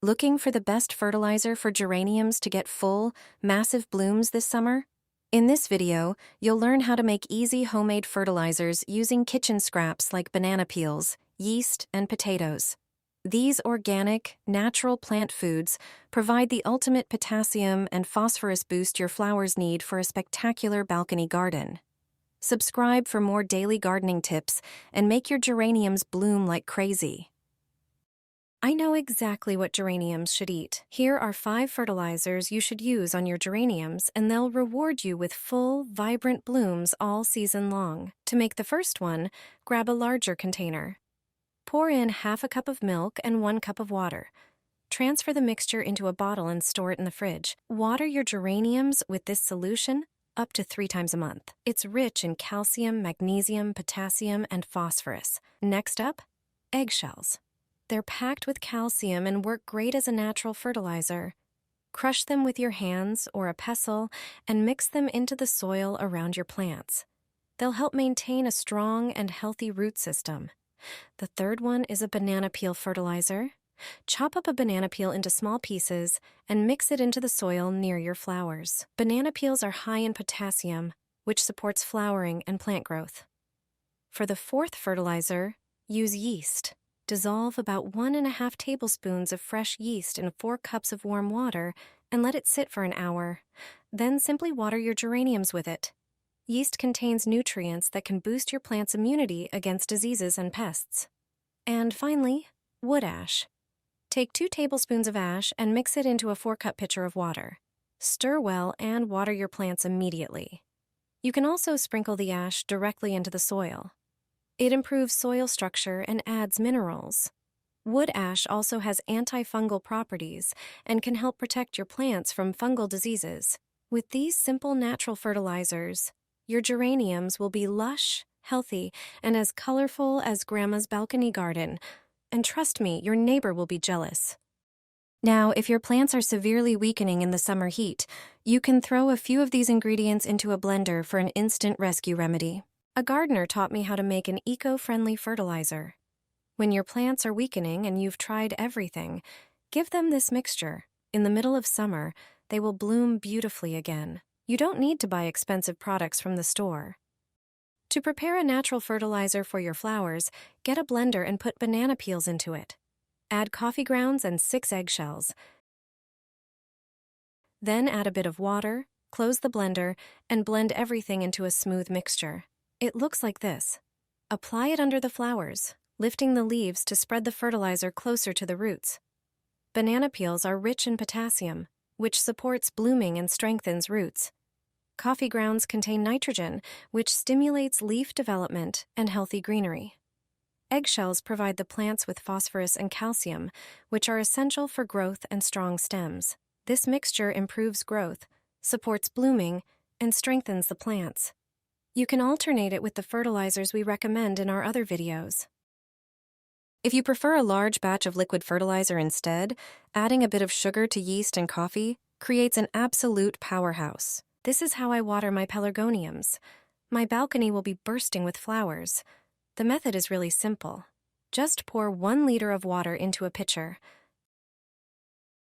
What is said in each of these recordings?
Looking for the best fertilizer for geraniums to get full, massive blooms this summer? In this video, you'll learn how to make easy homemade fertilizers using kitchen scraps like banana peels, yeast, and potatoes. These organic, natural plant foods provide the ultimate potassium and phosphorus boost your flowers need for a spectacular balcony garden. Subscribe for more daily gardening tips and make your geraniums bloom like crazy. I know exactly what geraniums should eat. Here are 5 fertilizers you should use on your geraniums, and they'll reward you with full, vibrant blooms all season long. To make the first one, grab a larger container. Pour in half a cup of milk and 1 cup of water. Transfer the mixture into a bottle and store it in the fridge. Water your geraniums with this solution up to 3 times a month. It's rich in calcium, magnesium, potassium, and phosphorus. Next up, eggshells. They're packed with calcium and work great as a natural fertilizer. Crush them with your hands or a pestle and mix them into the soil around your plants. They'll help maintain a strong and healthy root system. The third one is a banana peel fertilizer. Chop up a banana peel into small pieces and mix it into the soil near your flowers. Banana peels are high in potassium, which supports flowering and plant growth. For the fourth fertilizer, use yeast. Dissolve about 1½ tablespoons of fresh yeast in 4 cups of warm water and let it sit for an hour. Then simply water your geraniums with it. Yeast contains nutrients that can boost your plant's immunity against diseases and pests. And finally, wood ash. Take 2 tablespoons of ash and mix it into a 4-cup pitcher of water. Stir well and water your plants immediately. You can also sprinkle the ash directly into the soil. It improves soil structure and adds minerals. Wood ash also has antifungal properties and can help protect your plants from fungal diseases. With these simple natural fertilizers, your geraniums will be lush, healthy, and as colorful as Grandma's balcony garden. And trust me, your neighbor will be jealous. Now, if your plants are severely weakening in the summer heat, you can throw a few of these ingredients into a blender for an instant rescue remedy. A gardener taught me how to make an eco-friendly fertilizer. When your plants are weakening and you've tried everything, give them this mixture. In the middle of summer, they will bloom beautifully again. You don't need to buy expensive products from the store. To prepare a natural fertilizer for your flowers, get a blender and put banana peels into it. Add coffee grounds and 6 eggshells. Then add a bit of water, close the blender, and blend everything into a smooth mixture. It looks like this. Apply it under the flowers, lifting the leaves to spread the fertilizer closer to the roots. Banana peels are rich in potassium, which supports blooming and strengthens roots. Coffee grounds contain nitrogen, which stimulates leaf development and healthy greenery. Eggshells provide the plants with phosphorus and calcium, which are essential for growth and strong stems. This mixture improves growth, supports blooming, and strengthens the plants. You can alternate it with the fertilizers we recommend in our other videos. If you prefer a large batch of liquid fertilizer instead, adding a bit of sugar to yeast and coffee creates an absolute powerhouse. This is how I water my pelargoniums. My balcony will be bursting with flowers. The method is really simple. Just pour 1 liter of water into a pitcher.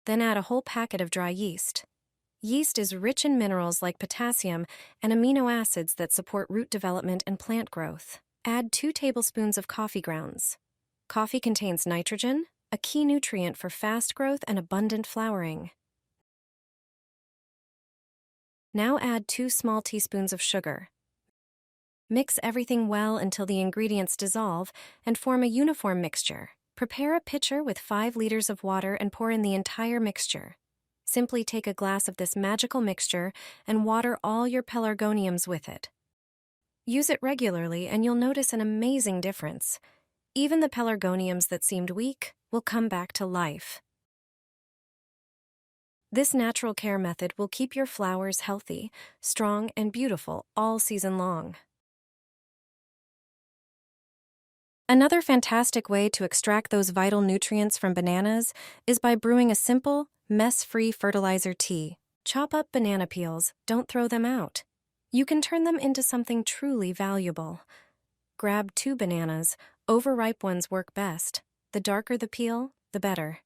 Then add a whole packet of dry yeast. Yeast is rich in minerals like potassium and amino acids that support root development and plant growth. Add 2 tablespoons of coffee grounds. Coffee contains nitrogen, a key nutrient for fast growth and abundant flowering. Now add 2 small teaspoons of sugar. Mix everything well until the ingredients dissolve and form a uniform mixture. Prepare a pitcher with 5 liters of water and pour in the entire mixture. Simply take a glass of this magical mixture and water all your pelargoniums with it. Use it regularly and you'll notice an amazing difference. Even the pelargoniums that seemed weak will come back to life. This natural care method will keep your flowers healthy, strong, and beautiful all season long. Another fantastic way to extract those vital nutrients from bananas is by brewing a simple, mess-free fertilizer tea. Chop up banana peels, don't throw them out. You can turn them into something truly valuable. Grab 2 bananas, overripe ones work best. The darker the peel, the better.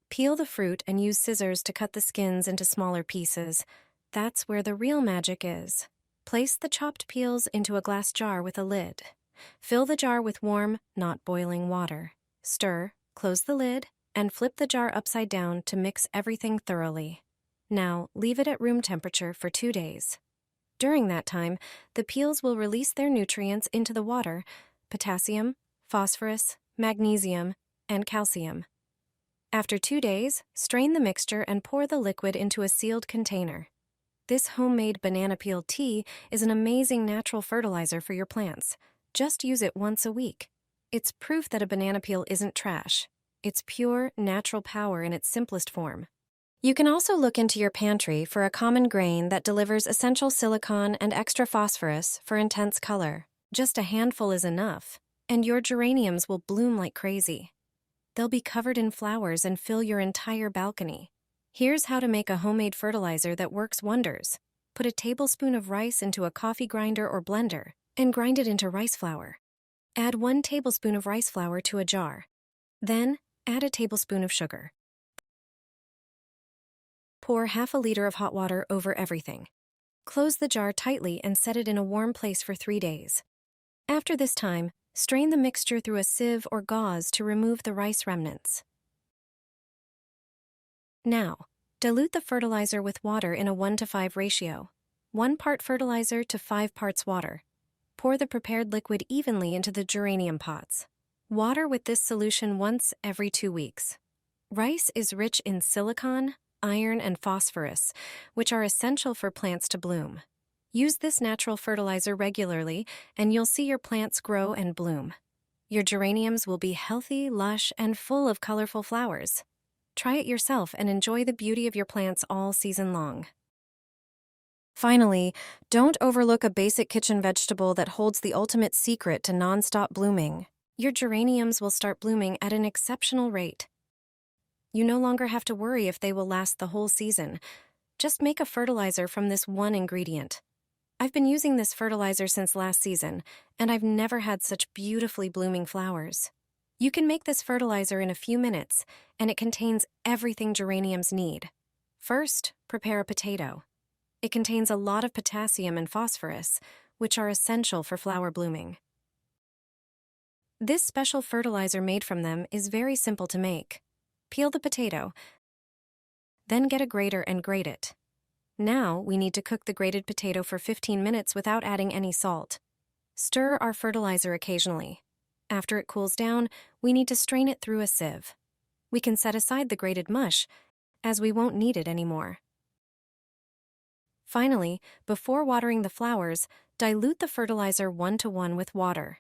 Peel the fruit and use scissors to cut the skins into smaller pieces. That's where the real magic is. Place the chopped peels into a glass jar with a lid. Fill the jar with warm, not boiling water. Stir, close the lid, and flip the jar upside down to mix everything thoroughly. Now, leave it at room temperature for 2 days. During that time, the peels will release their nutrients into the water: potassium, phosphorus, magnesium, and calcium. After 2 days, strain the mixture and pour the liquid into a sealed container. This homemade banana peel tea is an amazing natural fertilizer for your plants. Just use it once a week. It's proof that a banana peel isn't trash. It's pure, natural power in its simplest form. You can also look into your pantry for a common grain that delivers essential silicon and extra phosphorus for intense color. Just a handful is enough, and your geraniums will bloom like crazy. They'll be covered in flowers and fill your entire balcony. Here's how to make a homemade fertilizer that works wonders. Put a tablespoon of rice into a coffee grinder or blender and grind it into rice flour. Add 1 tablespoon of rice flour to a jar. Then, add a tablespoon of sugar. Pour ½ liter of hot water over everything. Close the jar tightly and set it in a warm place for 3 days. After this time, strain the mixture through a sieve or gauze to remove the rice remnants. Now, dilute the fertilizer with water in a 1:5 ratio. 1 part fertilizer to 5 parts water. Pour the prepared liquid evenly into the geranium pots. Water with this solution once every 2 weeks. Rice is rich in silicon, iron, and phosphorus, which are essential for plants to bloom. Use this natural fertilizer regularly, and you'll see your plants grow and bloom. Your geraniums will be healthy, lush, and full of colorful flowers. Try it yourself and enjoy the beauty of your plants all season long. Finally, don't overlook a basic kitchen vegetable that holds the ultimate secret to non-stop blooming. Your geraniums will start blooming at an exceptional rate. You no longer have to worry if they will last the whole season. Just make a fertilizer from this one ingredient. I've been using this fertilizer since last season, and I've never had such beautifully blooming flowers. You can make this fertilizer in a few minutes, and it contains everything geraniums need. First, prepare a potato. It contains a lot of potassium and phosphorus, which are essential for flower blooming. This special fertilizer made from them is very simple to make. Peel the potato, then get a grater and grate it. Now we need to cook the grated potato for 15 minutes without adding any salt. Stir our fertilizer occasionally. After it cools down, we need to strain it through a sieve. We can set aside the grated mush, as we won't need it anymore. Finally, before watering the flowers, dilute the fertilizer 1:1 with water.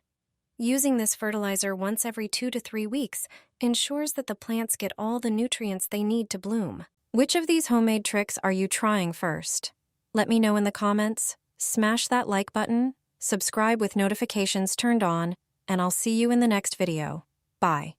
Using this fertilizer once every 2 to 3 weeks ensures that the plants get all the nutrients they need to bloom. Which of these homemade tricks are you trying first? Let me know in the comments. Smash that like button, subscribe with notifications turned on, and I'll see you in the next video. Bye.